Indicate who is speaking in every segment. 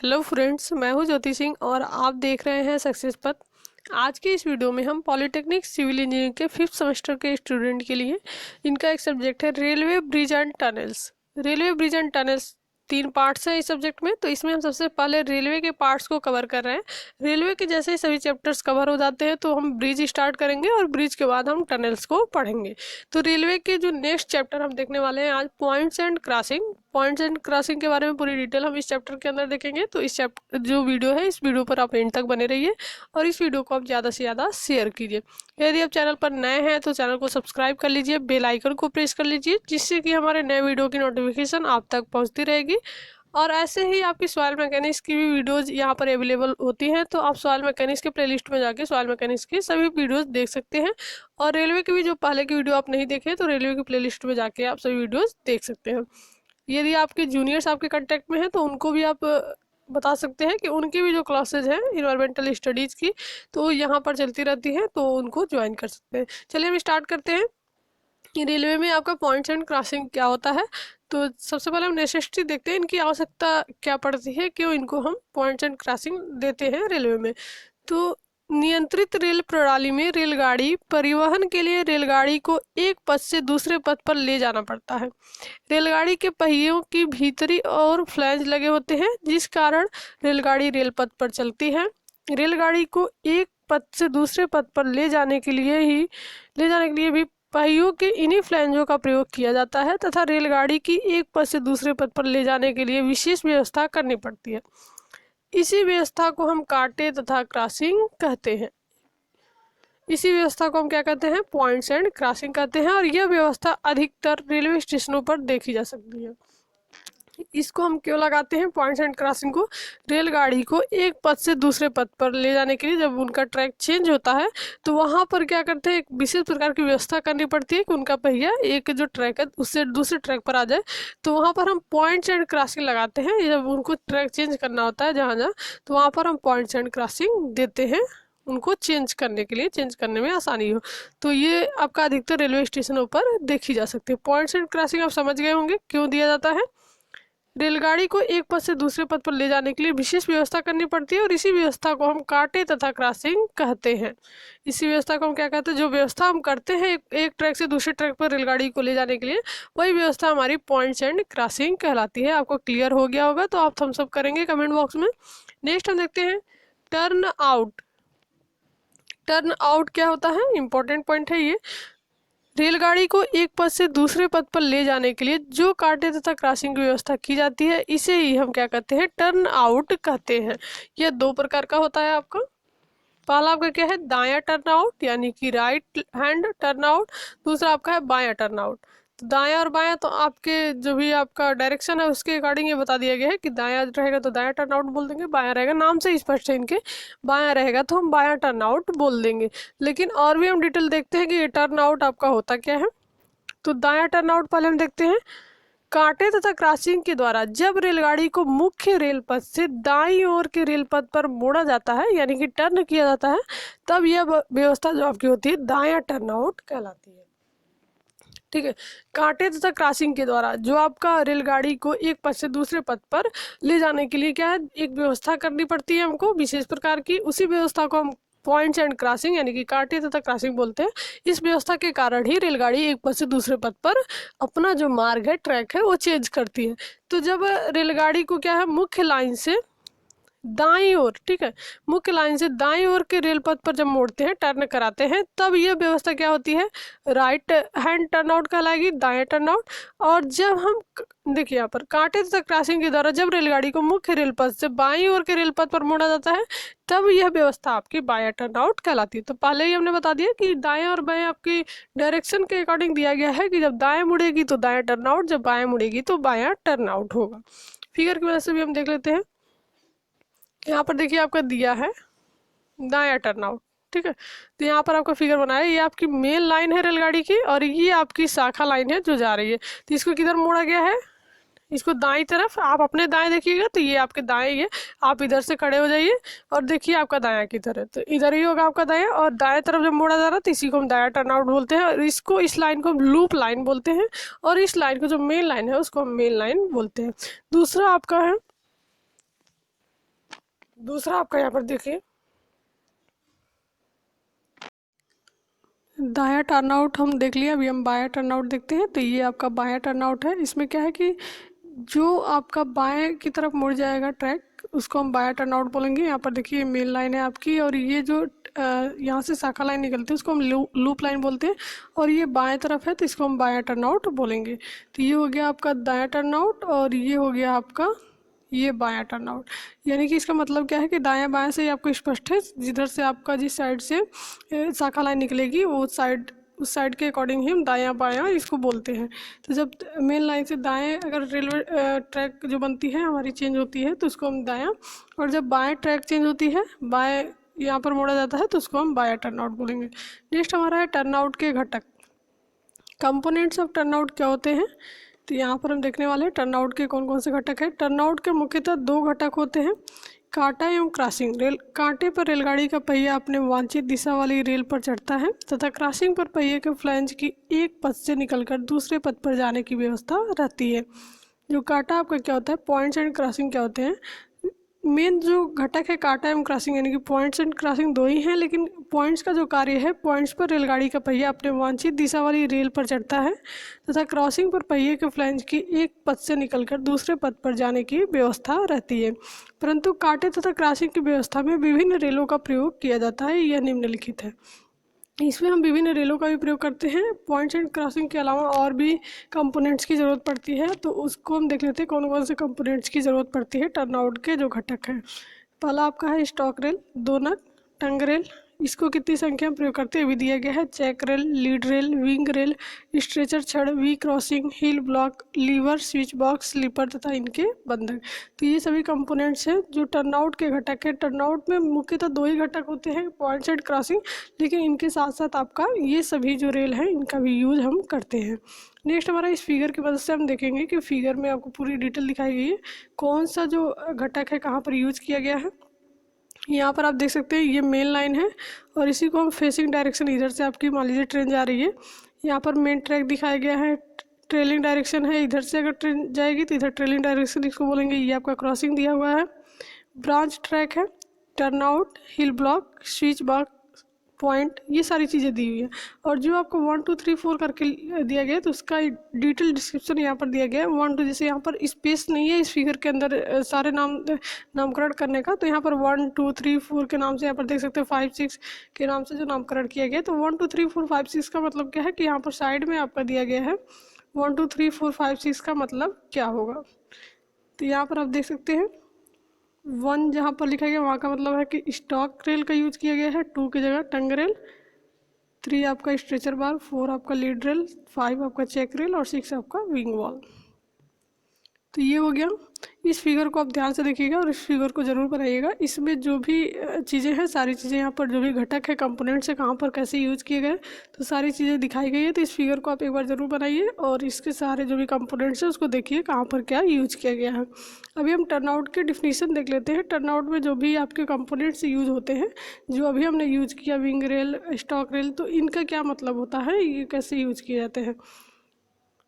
Speaker 1: Hello friends, मैं हूं ज्योति सिंह और आप देख रहे हैं सक्सेस पथ। आज के इस वीडियो में हम पॉलिटेक्निक सिविल इंजीनियरिंग के 5th सेमेस्टर के स्टूडेंट के लिए इनका एक सब्जेक्ट है railway bridge and tunnels. Railway bridge and tunnels 3 parts हैं इस सब्जेक्ट में। तो इसमें हम सबसे पहले रेलवे के पार्ट्स को कवर कर रहे हैं। रेलवे के जैसे ही सभी चैप्टर्स कवर हो जाते हैं तो हम ब्रिज स्टार्ट करेंगे और ब्रिज के बाद हम टनल्स को पढ़ेंगे। तो रेलवे के जो नेक्स्ट चैप्टर हम देखने वाले हैं आज points and crossing. Points and crossing के बारे में पूरी डिटेल हम इस चैप्टर के अंदर देखेंगे। तो इस चैप्टर जो वीडियो है, इस वीडियो पर आप एंड तक बने रहिए और इस वीडियो को आप ज़्यादा से ज़्यादा शेयर कीजिए। यदि आप चैनल पर नए हैं तो चैनल को सब्सक्राइब कर लीजिए, बेल आइकन को प्रेस कर लीजिए, जिससे कि हमारे नए वीडियो की नोटिफिकेशन आप तक पहुंचती रहेगी। और ऐसे ही आपकी सॉइल मैकेनिक्स की भी वीडियोज़ यहाँ पर अवेलेबल होती हैं, तो आप सॉइल मैकेनिक्स के प्लेलिस्ट में जाके सॉइल मैकेनिक्स की सभी वीडियोज़ देख सकते हैं। और रेलवे की भी जो पहले की वीडियो आप नहीं देखे तो रेलवे की प्लेलिस्ट में जाके आप सभी वीडियोज़ देख सकते हैं। यदि आपके जूनियर्स आपके कांटेक्ट में हैं तो उनको भी आप बता सकते हैं कि उनकी भी जो क्लासेज हैं इन्वायरमेंटल स्टडीज़ की तो यहाँ पर चलती रहती हैं, तो उनको ज्वाइन कर सकते हैं। चलिए हम स्टार्ट करते हैं कि रेलवे में आपका पॉइंट्स एंड क्रॉसिंग क्या होता है। तो सबसे पहले हम नेसेसिटी देखते हैं, इनकी आवश्यकता क्या पड़ती है, क्यों इनको हम पॉइंट्स एंड क्रॉसिंग देते हैं रेलवे में। तो नियंत्रित रेल प्रणाली में रेलगाड़ी परिवहन के लिए रेलगाड़ी को एक पथ से दूसरे पथ पर ले जाना पड़ता है। रेलगाड़ी के पहियों की भीतरी और फ्लैंज लगे होते हैं, जिस कारण रेलगाड़ी रेल पथ पर चलती है। रेलगाड़ी को एक पथ से दूसरे पथ पर ले जाने के लिए भी पहियों के इन्हीं फ्लैंजों का प्रयोग किया जाता है तथा रेलगाड़ी की एक पथ से दूसरे पथ पर ले जाने के लिए विशेष व्यवस्था करनी पड़ती है। इसी व्यवस्था को हम कांटे तथा क्रॉसिंग कहते हैं। इसी व्यवस्था को हम क्या कहते हैं? पॉइंट्स एंड क्रॉसिंग कहते हैं। और यह व्यवस्था अधिकतर रेलवे स्टेशनों पर देखी जा सकती है। इसको हम क्यों लगाते हैं पॉइंट्स एंड क्रॉसिंग को? रेलगाड़ी को एक पथ से दूसरे पथ पर ले जाने के लिए जब उनका ट्रैक चेंज होता है तो वहाँ पर क्या करते हैं, एक विशेष प्रकार की व्यवस्था करनी पड़ती है कि उनका पहिया एक जो ट्रैक है उससे दूसरे ट्रैक पर आ जाए। तो वहाँ पर हम पॉइंट्स एंड क्रॉसिंग लगाते हैं। जब उनको ट्रैक चेंज करना होता है जहाँ जहाँ, तो वहाँ पर हम पॉइंट्स एंड क्रॉसिंग देते हैं उनको चेंज करने के लिए, चेंज करने में आसानी हो। तो ये आपका अधिकतर रेलवे स्टेशनों पर देखी जा सकती है। पॉइंट्स एंड क्रॉसिंग आप समझ गए होंगे क्यों दिया जाता है। रेलगाड़ी को एक पथ से दूसरे पथ पर ले जाने के लिए विशेष व्यवस्था करनी पड़ती है और इसी व्यवस्था को हम कांटे तथा क्रॉसिंग कहते हैं। इसी व्यवस्था को हम क्या कहते हैं? जो व्यवस्था हम करते हैं एक ट्रैक से दूसरे ट्रैक पर रेलगाड़ी को ले जाने के लिए, वही व्यवस्था हमारी पॉइंट्स एंड क्रॉसिंग कहलाती है। आपको क्लियर हो गया होगा तो आप थम्स अप करेंगे कमेंट बॉक्स में। नेक्स्ट हम देखते हैं टर्न आउट। टर्न आउट क्या होता है? इंपॉर्टेंट पॉइंट है ये। रेलगाड़ी को एक पथ से दूसरे पथ पर ले जाने के लिए जो कांटे तथा क्रॉसिंग की व्यवस्था की जाती है, इसे ही हम क्या कहते हैं? टर्न आउट कहते हैं। यह 2 प्रकार का होता है आपका। पहला आपका क्या है? दायां टर्न आउट यानी कि राइट हैंड टर्न आउट। दूसरा आपका है बायां टर्न आउट। तो दायां और बायां तो आपके जो भी आपका डायरेक्शन है उसके अकॉर्डिंग ये बता दिया गया है कि दायां रहेगा तो दायां टर्न आउट बोल देंगे, बायां रहेगा, नाम से स्पष्ट है इनके, बायां रहेगा तो हम बायां टर्न आउट बोल देंगे। लेकिन और भी हम डिटेल देखते हैं कि ये टर्न आउट आपका होता क्या है। तो दायां टर्न आउट पहले हम देखते हैं। कांटे तथा क्रॉसिंग के द्वारा जब रेलगाड़ी को मुख्य रेल पथ से दाईं ओर के रेल पथ पर मोड़ा जाता है यानी कि टर्न किया जाता है, तब यह व्यवस्था जो आपकी होती है दायां टर्न आउट कहलाती है। ठीक है। कांटे तथा क्रॉसिंग के द्वारा जो आपका रेलगाड़ी को एक पथ से दूसरे पथ पर ले जाने के लिए क्या है, एक व्यवस्था करनी पड़ती है हमको विशेष प्रकार की। उसी व्यवस्था को हम पॉइंट्स एंड क्रॉसिंग यानी कि कांटे तथा क्रॉसिंग बोलते हैं। इस व्यवस्था के कारण ही रेलगाड़ी एक पथ से दूसरे पथ पर अपना जो मार्ग है, ट्रैक है, वो चेंज करती है। तो जब रेलगाड़ी को क्या है, मुख्य लाइन से दाईं ओर, ठीक है, मुख्य लाइन से दाईं ओर के रेल पथ पर जब मोड़ते हैं, टर्न कराते हैं, तब यह व्यवस्था क्या होती है? राइट हैंड टर्न आउट कहलाएगी, दाएं टर्न आउट। और जब हम देखिए यहाँ पर कांटे तथा क्रॉसिंग के द्वारा जब रेलगाड़ी को मुख्य रेल पथ से बाईं ओर के रेल पथ पर मोड़ा जाता है, तब यह व्यवस्था आपकी बायां टर्न आउट कहलाती है। तो पहले ही हमने बता दिया कि दाएं और बाएं आपकी डायरेक्शन के अकॉर्डिंग दिया गया है कि जब दाएं मुड़ेगी तो दायां टर्न आउट, जब बाएं मुड़ेगी तो बायां टर्न आउट होगा। फिगर की वजह से भी हम देख लेते हैं। यहाँ पर देखिए आपका दिया है दायां टर्न आउट, ठीक है। तो यहाँ पर आपका फिगर बनाया, ये आपकी मेन लाइन है रेलगाड़ी की और ये आपकी शाखा लाइन है जो जा रही है। तो इसको किधर मोड़ा गया है? इसको दाईं तरफ। आप अपने दाएं देखिएगा तो ये आपके दाएं है, आप इधर से खड़े हो जाइए और देखिए आपका दायां किधर है, तो इधर ही होगा आपका दायां। और दाएं तरफ जब मोड़ा जा रहा है तो इसी को हम दायां टर्न आउट बोलते हैं। और इसको, इस लाइन को हम लूप लाइन बोलते हैं और इस लाइन को जो मेन लाइन है उसको हम मेन लाइन बोलते हैं। दूसरा आपका है दूसरा आपका यहाँ पर देखिए दाया टर्नआउट हम देख लिया, अभी हम बाया टर्नआउट देखते हैं। तो ये आपका बाया टर्नआउट है। इसमें क्या है कि जो आपका बाएं की तरफ मुड़ जाएगा ट्रैक, उसको हम बाया टर्नआउट बोलेंगे। यहाँ पर देखिए मेन लाइन है आपकी, और ये जो यहाँ से शाखा लाइन निकलती है उसको हम लूप लाइन बोलते हैं, और ये बाएं तरफ है तो इसको हम बाया टर्नआउट बोलेंगे। तो ये हो गया आपका दाया टर्नआउट, और ये हो गया आपका ये बायां टर्नआउट। यानी कि इसका मतलब क्या है कि दायां बायां से ही आपको स्पष्ट है, जिधर से आपका जिस साइड से शाखा लाइन निकलेगी वो साइड, उस साइड के अकॉर्डिंग ही हम दायां बायां इसको बोलते हैं। तो जब मेन लाइन से दाएं अगर रेलवे ट्रैक जो बनती है हमारी चेंज होती है तो उसको हम दायां, और जब बाएं ट्रैक चेंज होती है, बाएं यहाँ पर मोड़ा जाता है तो उसको हम बाया टर्नआउट बोलेंगे। नेक्स्ट हमारा है टर्नआउट के घटक। कंपोनेंट्स ऑफ टर्नआउट क्या होते हैं, तो यहाँ पर हम देखने वाले हैं टर्नआउट के कौन कौन से घटक हैं। टर्नआउट के मुख्यतः दो घटक होते हैं, कांटा एवं क्रॉसिंग। रेल कांटे पर रेलगाड़ी का पहिया अपने वांछित दिशा वाली रेल पर चढ़ता है, तथा क्रॉसिंग पर पहिए के फ्लैंज की एक पथ से निकलकर दूसरे पथ पर जाने की व्यवस्था रहती है। जो कांटा आपका क्या होता है, पॉइंट्स एंड क्रॉसिंग क्या होते हैं। मेन जो घटक है कांटा एवं क्रॉसिंग, यानी कि पॉइंट्स एंड क्रॉसिंग दो ही हैं, लेकिन पॉइंट्स का जो कार्य है, पॉइंट्स पर रेलगाड़ी का पहिया अपने वांछित दिशा वाली रेल पर चढ़ता है, तथा क्रॉसिंग पर पहिए के फ्लैंज की एक पथ से निकलकर दूसरे पथ पर जाने की व्यवस्था रहती है। परंतु कांटे तथा क्रॉसिंग की व्यवस्था में विभिन्न रेलों का प्रयोग किया जाता है, यह निम्नलिखित है। इसमें हम विभिन्न रेलों का भी प्रयोग करते हैं। पॉइंट्स एंड क्रॉसिंग के अलावा और भी कंपोनेंट्स की ज़रूरत पड़ती है, तो उसको हम देख लेते हैं कौन कौन से कंपोनेंट्स की ज़रूरत पड़ती है टर्नआउट के जो घटक हैं। पहला आपका है स्टॉक रेल, दो नग, टंग रेल। इसको कितनी संख्या में प्रयोग करते हैं भी दिया गया है। Check rail, lead rail, wing rail, stretcher छड़, V crossing, heel block, lever, switch box, sleeper तथा इनके बंधक। तो ये सभी कंपोनेंट्स हैं जो टर्नआउट के घटक हैं। टर्नआउट में मुख्यतः दो ही घटक होते हैं, पॉइंट्स एंड क्रॉसिंग, लेकिन इनके साथ साथ आपका ये सभी जो रेल हैं इनका भी यूज हम करते हैं। नेक्स्ट हमारा इस फिगर की मदद से हम देखेंगे कि फिगर में आपको पूरी डिटेल दिखाई गई है कौन सा जो घटक है कहाँ पर यूज किया गया है। यहाँ पर आप देख सकते हैं ये मेन लाइन है, और इसी को हम फेसिंग डायरेक्शन, इधर से आपकी मान लीजिए ट्रेन जा रही है, यहाँ पर मेन ट्रैक दिखाया गया है। ट्रेलिंग डायरेक्शन है, इधर से अगर ट्रेन जाएगी तो इधर ट्रेलिंग डायरेक्शन इसको बोलेंगे। ये आपका क्रॉसिंग दिया हुआ है। ब्रांच ट्रैक है, टर्नआउट, हिल ब्लॉक, स्विच बॉक्स, पॉइंट, ये सारी चीज़ें दी हुई है। और जो आपको 1 2 3 4 करके दिया गया है तो उसका डिटेल डिस्क्रिप्शन यहाँ पर दिया गया है। 1 2 जैसे यहाँ पर स्पेस नहीं है इस फिगर के अंदर सारे नामकरण करने का, तो यहाँ पर 1 2 3 4 के नाम से यहाँ पर देख सकते हैं 5 6 के नाम से जो नामकरण किया गया है। तो 1 2 3 4 5 6 का मतलब क्या है कि यहाँ पर साइड में आपका दिया गया है 1 2 3 4 5 6 का मतलब क्या होगा। तो यहाँ पर आप देख सकते हैं 1 जहाँ पर लिखा गया वहाँ का मतलब है कि स्टॉक रेल का यूज किया गया है, 2 की जगह टंग रेल, 3 आपका स्ट्रेचर बार, 4 आपका लीड रेल, 5 आपका चेक रेल, और 6 आपका विंग वॉल। तो ये हो गया। इस फिगर को आप ध्यान से देखिएगा और इस फिगर को ज़रूर बनाइएगा। इसमें जो भी चीज़ें हैं, सारी चीज़ें यहाँ पर जो भी घटक है, कंपोनेंट्स है, कहाँ पर कैसे यूज़ किए गए, तो सारी चीज़ें दिखाई गई है। तो इस फिगर को आप एक बार ज़रूर बनाइए और इसके सारे जो भी कंपोनेंट्स हैं उसको देखिए कहाँ पर क्या यूज किया गया है। अभी हम टर्नआउट के डिफिनीशन देख लेते हैं। टर्नआउट में जो भी आपके कंपोनेंट्स यूज होते हैं, जो अभी हमने यूज किया विंग रेल, स्टॉक रेल, तो इनका क्या मतलब होता है, ये कैसे यूज किए जाते हैं।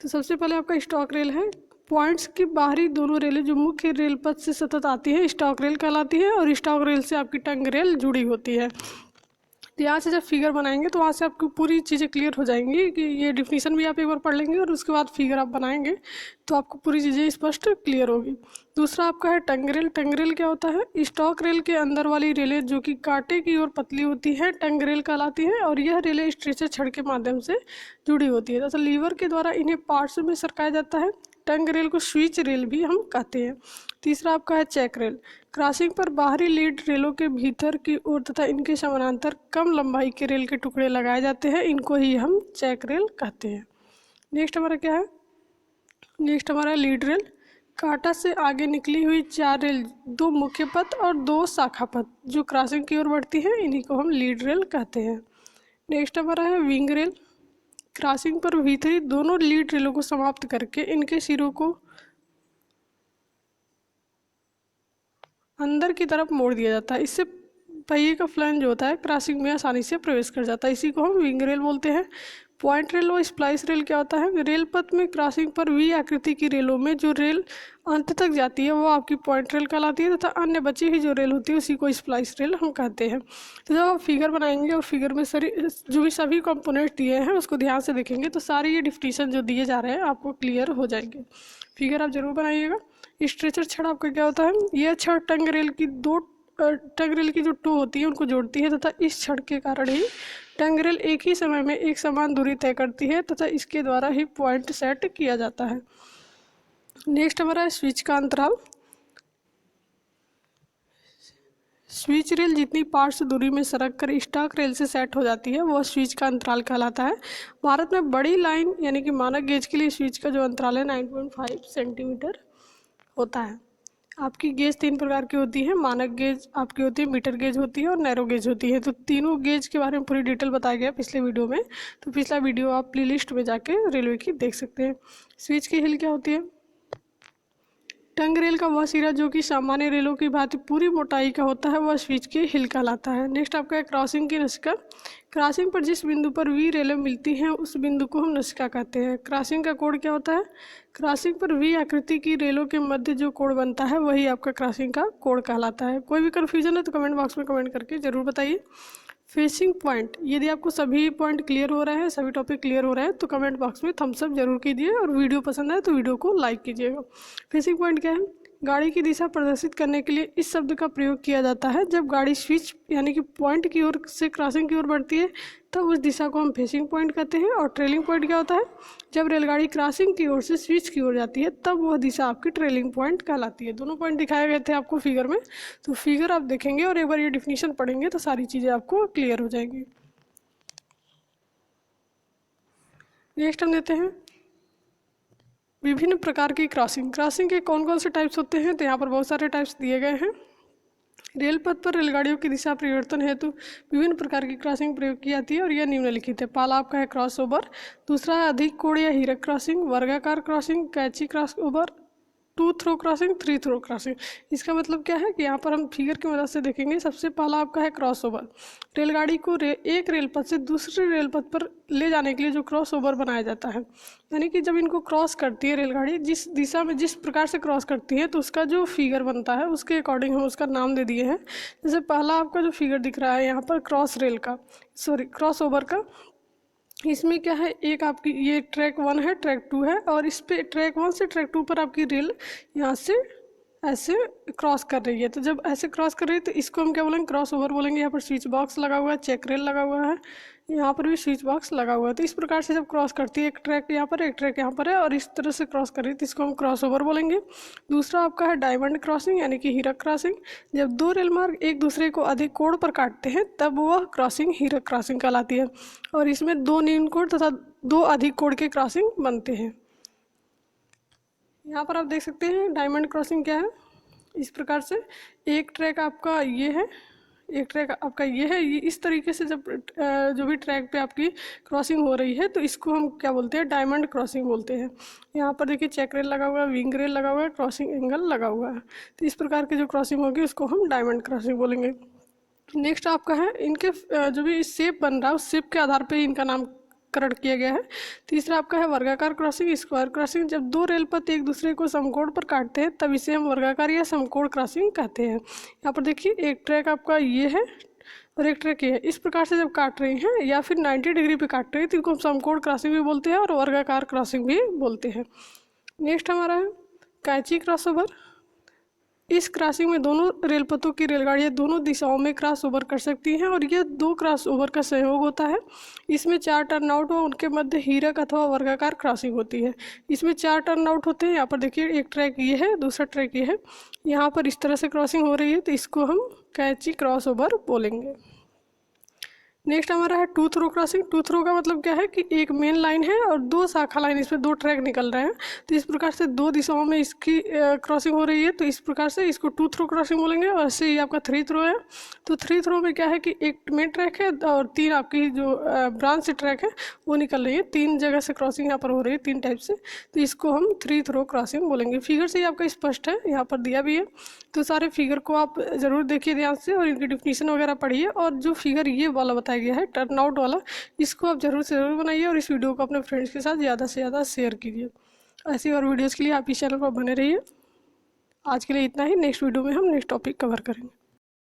Speaker 1: तो सबसे पहले आपका स्टॉक रेल है। पॉइंट्स की बाहरी दोनों रेलें जो मुख्य रेल पथ से सतत आती है स्टॉक रेल कहलाती है, और स्टॉक रेल से आपकी टंग रेल जुड़ी होती है। तो यहाँ से जब फिगर बनाएंगे तो वहाँ से आपको पूरी चीज़ें क्लियर हो जाएंगी कि ये डिफिनीशन भी आप एक बार पढ़ लेंगे और उसके बाद फिगर आप बनाएंगे तो आपको पूरी चीज़ें स्पष्ट क्लियर होगी। दूसरा आपका है टंग रेल। टंग रेल क्या होता है, स्टॉक रेल के अंदर वाली रेलें जो कि कांटे की ओर पतली होती हैं टंग रेल कहलाती हैं, और यह रेलें स्ट्रेचर छड़ के माध्यम से जुड़ी होती है तथा लीवर के द्वारा इन्हें पार्ट्स में सरकाया जाता है। टंग रेल को स्विच रेल भी हम कहते हैं। तीसरा आपका है चेक रेल। क्रॉसिंग पर बाहरी लीड रेलों के भीतर की ओर तथा इनके समानांतर कम लंबाई के रेल के टुकड़े लगाए जाते हैं, इनको ही हम चेक रेल कहते हैं। नेक्स्ट हमारा क्या है, नेक्स्ट हमारा लीड रेल। कांटा से आगे निकली हुई 4 रेल, 2 मुख्य पथ और 2 शाखा पथ जो क्रॉसिंग की ओर बढ़ती है, इन्हीं को हम लीड रेल कहते हैं। नेक्स्ट हमारा है विंग रेल। क्रॉसिंग पर भीतरी दोनों लीड रेलों को समाप्त करके इनके सिरों को अंदर की तरफ मोड़ दिया जाता है। इससे पहिए का फ्लैंज जो होता है क्रॉसिंग में आसानी से प्रवेश कर जाता है, इसी को हम विंग रेल बोलते हैं। पॉइंट रेल और स्प्लाइस रेल क्या होता है? रेल पथ में क्रॉसिंग पर वी आकृति की रेलों में जो रेल अंत तक जाती है वो आपकी पॉइंट रेल कहलाती है, तथा अन्य बची हुई जो रेल होती है उसी को स्प्लाइस रेल हम कहते हैं। तो जब आप फिगर बनाएंगे और फिगर में जो भी सभी कंपोनेंट दिए हैं उसको ध्यान से देखेंगे तो सारे ये डिफिनीशन जो दिए जा रहे हैं आपको क्लियर हो जाएंगे। फिगर आप जरूर बनाइएगा। स्ट्रेचर छड़ आपका क्या होता है? यह छड़ टंग रेल की जो टो होती है उनको जोड़ती है, तथा इस छड़ के कारण ही टंग रेल एक ही समय में एक समान दूरी तय करती है, तथा इसके द्वारा ही पॉइंट सेट किया जाता है। नेक्स्ट हमारा है स्विच का अंतराल। स्विच रेल जितनी पार्श्व दूरी में सरक कर स्टॉक रेल से सेट हो जाती है वह स्विच का अंतराल कहलाता है। भारत में बड़ी लाइन यानी कि मानक गेज के लिए स्विच का जो अंतराल है 9.5 सेंटीमीटर होता है। आपकी गेज 3 प्रकार की होती है। मानक गेज आपकी होती है, मीटर गेज होती है और नैरो गेज होती है। तो तीनों गेज के बारे में पूरी डिटेल बताया गया पिछले वीडियो में, तो पिछला वीडियो आप प्ले लिस्ट में जाके रेलवे की देख सकते हैं। स्विच की हिल क्या होती है? टंग रेल का वह सिरा जो कि सामान्य रेलों की भांति पूरी मोटाई का होता है वह स्विच की हिल कहलाता है। नेक्स्ट आपका है क्रॉसिंग की नसिका। क्रॉसिंग पर जिस बिंदु पर वी रेलें मिलती हैं उस बिंदु को हम नसिका कहते हैं। क्रॉसिंग का कोड क्या होता है? क्रॉसिंग पर वी आकृति की रेलों के मध्य जो कोड बनता है वही आपका क्रॉसिंग का कोड कहलाता है। कोई भी कन्फ्यूजन है तो कमेंट बॉक्स में कमेंट करके ज़रूर बताइए। फेसिंग पॉइंट, यदि आपको सभी पॉइंट क्लियर हो रहे हैं, सभी टॉपिक क्लियर हो रहे हैं तो कमेंट बॉक्स में थम्स अप जरूर कीजिए और वीडियो पसंद आए तो वीडियो को लाइक कीजिएगा। फेसिंग पॉइंट क्या है? गाड़ी की दिशा प्रदर्शित करने के लिए इस शब्द का प्रयोग किया जाता है। जब गाड़ी स्विच यानी कि पॉइंट की ओर से क्रॉसिंग की ओर बढ़ती है तब उस दिशा को हम फेसिंग पॉइंट कहते हैं। और ट्रेलिंग पॉइंट क्या होता है? जब रेलगाड़ी क्रॉसिंग की ओर से स्विच की ओर जाती है तब वह दिशा आपकी ट्रेलिंग पॉइंट कहलाती है। दोनों पॉइंट दिखाए गए थे आपको फिगर में, तो फिगर आप देखेंगे और एक बार ये डिफिनीशन पढ़ेंगे तो सारी चीज़ें आपको क्लियर हो जाएंगी। नेक्स्ट हम देते हैं विभिन्न प्रकार की क्रॉसिंग। क्रॉसिंग के कौन कौन से टाइप्स होते हैं? तो यहाँ पर बहुत सारे टाइप्स दिए गए हैं। रेल पथ पर रेलगाड़ियों की दिशा परिवर्तन हेतु विभिन्न प्रकार की क्रॉसिंग प्रयोग की जाती है और यह निम्नलिखित है। पहला आपका है क्रॉस ओवर, दूसरा है अधिक कोण या हीरक क्रॉसिंग, वर्गाकार क्रॉसिंग, कैची crossover, 2 throw crossing, 3 throw crossing. इसका मतलब क्या है कि यहाँ पर हम फिगर की मदद से देखेंगे। सबसे पहला आपका है क्रॉस ओवर। रेलगाड़ी को एक रेल पथ से दूसरे रेल पथ पर ले जाने के लिए जो क्रॉस ओवर बनाया जाता है, यानी कि जब इनको क्रॉस करती है रेलगाड़ी, जिस दिशा में जिस प्रकार से क्रॉस करती है तो उसका जो फिगर बनता है उसके अकॉर्डिंग हम उसका नाम दे दिए हैं। जैसे पहला आपका जो फिगर दिख रहा है यहाँ पर क्रॉस ओवर का, इसमें क्या है, एक आपकी ये ट्रैक 1 है, ट्रैक 2 है और इस पे ट्रैक 1 से ट्रैक 2 पर आपकी रेल यहाँ से ऐसे क्रॉस कर रही है। तो जब ऐसे क्रॉस कर रही है तो इसको हम क्या बोलेंगे? क्रॉस ओवर बोलेंगे। यहाँ पर स्विच बॉक्स लगा हुआ है, चेक रेल लगा हुआ है, यहाँ पर भी स्विच बॉक्स लगा हुआ है। तो इस प्रकार से जब क्रॉस करती है, एक ट्रैक यहाँ पर एक ट्रैक यहाँ पर है और इस तरह से क्रॉस कर रही है तो इसको हम क्रॉस ओवर बोलेंगे। दूसरा आपका है डायमंड क्रॉसिंग यानी कि हीरक क्रॉसिंग। जब 2 रेल मार्ग एक दूसरे को अधिक कोण पर काटते हैं तब वह क्रॉसिंग हीरक क्रॉसिंग कहलाती है और इसमें 2 निम्न कोण तथा 2 अधिक कोण के क्रॉसिंग बनते हैं। यहाँ पर आप देख सकते हैं डायमंड क्रॉसिंग क्या है। इस प्रकार से एक ट्रैक आपका ये है, एक ट्रैक आपका ये है। ये इस तरीके से जब जो भी ट्रैक पे आपकी क्रॉसिंग हो रही है तो इसको हम क्या बोलते हैं? डायमंड क्रॉसिंग बोलते हैं। यहाँ पर देखिए चेक रेल लगा हुआ है, विंग रेल लगा हुआ है, क्रॉसिंग एंगल लगा हुआ है। तो इस प्रकार की जो क्रॉसिंग होगी उसको हम डायमंड क्रॉसिंग बोलेंगे। नेक्स्ट आपका है इनके जो भी शेप बन रहा है उस शेप के आधार पर इनका नामकरण किया गया है। तीसरा आपका है वर्गाकार क्रॉसिंग, स्क्वायर क्रॉसिंग। जब 2 रेल पथ एक दूसरे को समकोण पर काटते हैं तब इसे हम वर्गाकार या समकोण क्रॉसिंग कहते हैं। यहाँ पर देखिए एक ट्रैक आपका ये है और एक ट्रैक ये है। इस प्रकार से जब काट रही हैं या फिर 90 डिग्री पे काट रही है तो इनको हम समकोण क्रॉसिंग भी बोलते हैं और वर्गाकार क्रॉसिंग भी बोलते हैं। नेक्स्ट हमारा है कैची क्रॉसओवर। इस क्रॉसिंग में दोनों रेलपथों की रेलगाड़ियाँ दोनों दिशाओं में क्रॉस ओवर कर सकती हैं और यह 2 क्रॉस ओवर का सहयोग होता है। इसमें 4 टर्न आउट व उनके मध्य हीरक अथवा वर्गाकार क्रॉसिंग होती है। इसमें 4 टर्न आउट होते हैं। यहाँ पर देखिए एक ट्रैक ये है, दूसरा ट्रैक ये है, यहाँ पर इस तरह से क्रॉसिंग हो रही है तो इसको हम कैची क्रॉस ओवर बोलेंगे। नेक्स्ट हमारा है 2 थ्रो क्रॉसिंग। 2 थ्रो का मतलब क्या है कि एक मेन लाइन है और 2 शाखा लाइन, इसमें 2 ट्रैक निकल रहे हैं तो इस प्रकार से 2 दिशाओं में इसकी क्रॉसिंग हो रही है तो इस प्रकार से इसको 2 थ्रो क्रॉसिंग बोलेंगे। और ऐसे ही आपका 3 थ्रो है। तो 3 थ्रो में क्या है कि एक मेन ट्रैक है और 3 आपकी जो ब्रांच से ट्रैक है वो निकल रही है। 3 जगह से क्रॉसिंग यहाँ पर हो रही है, 3 टाइप से, तो इसको हम 3 थ्रो क्रॉसिंग बोलेंगे। फिगर से ही आपका स्पष्ट है, यहाँ पर दिया भी है। तो सारे फिगर को आप ज़रूर देखिए ध्यान से और इनकी डिफिनीशन वगैरह पढ़िए और जो फिगर ये वाला बताया बताया गया है टर्न आउट वाला, इसको आप ज़रूर से ज़रूर बनाइए और इस वीडियो को अपने फ्रेंड्स के साथ ज़्यादा से ज़्यादा शेयर कीजिए। ऐसी और वीडियोज़ के लिए आप इस चैनल पर बने रहिए। आज के लिए इतना ही, नेक्स्ट वीडियो में हम नेक्स्ट टॉपिक कवर करेंगे।